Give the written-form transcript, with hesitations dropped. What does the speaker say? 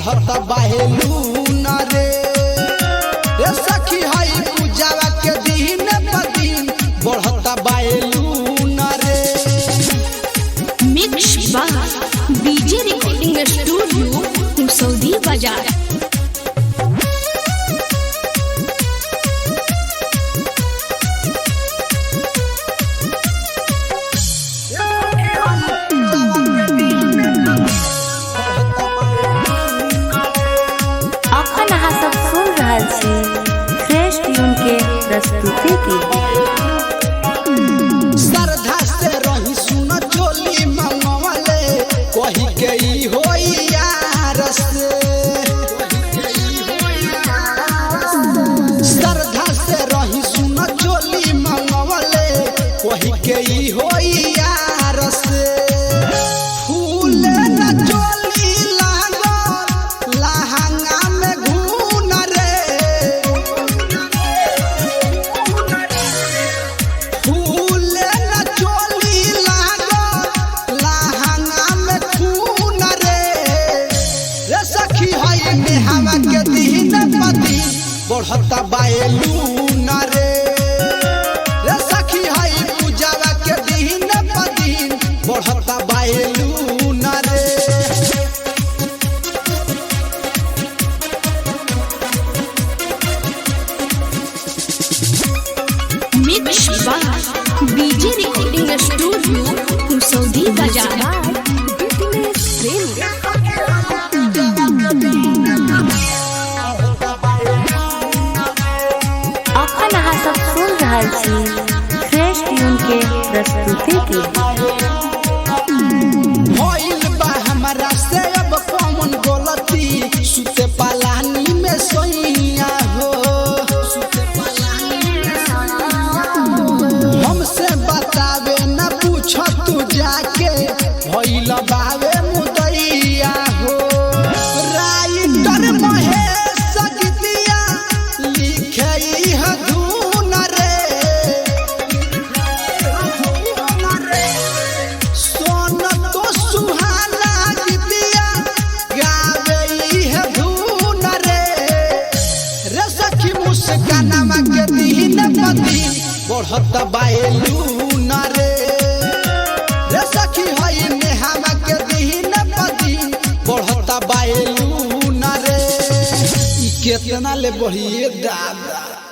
बढ़त बाहेलू न रे सखी हई पूजावा के दिन प दिन बढ़त बाहेलू न रे। Mix by DJ recording studio Saudi Bazar. Fresh tune के प्रस्तुति की श्रद्धा से रही सुन चोली मंगवाले कही के ई होई यार से श्रद्धा से रही सुन चोली मंगवाले कही के ई होई यार से फूल न चोली लागल लहंगा में घून रे फूल न चोली लागल लहंगा में खून रे सखी हई नेहवा के दिन प दिन बढ़त बाहेलू न रे सखी हई पूजावा के दिन प दिन बढ़त बाहेलू न रे। Mix by DJ recording studio Saudi Bazar. अखन अहाँ सब सुन रहल छी फ्रेश ट्यून के प्रस्तुति की भइल बा हमरा से अब कौन गलती सुते पालानी में सोइया हो हमसे बतावे न पूछ तू जाके भइल बावे मुदैया हो राइटर महेश गीतिया लिखे ह धुन रे सोन तो सुहाना गीतिया गावे है धुन रे सखी मुस्कानमा के दिन प दिन बढ़त बाहेलू न रे सखी हई नेहवा के दिन प दिन बढ़त बाहेलू न रे। केतना ले बढ़िए दादा।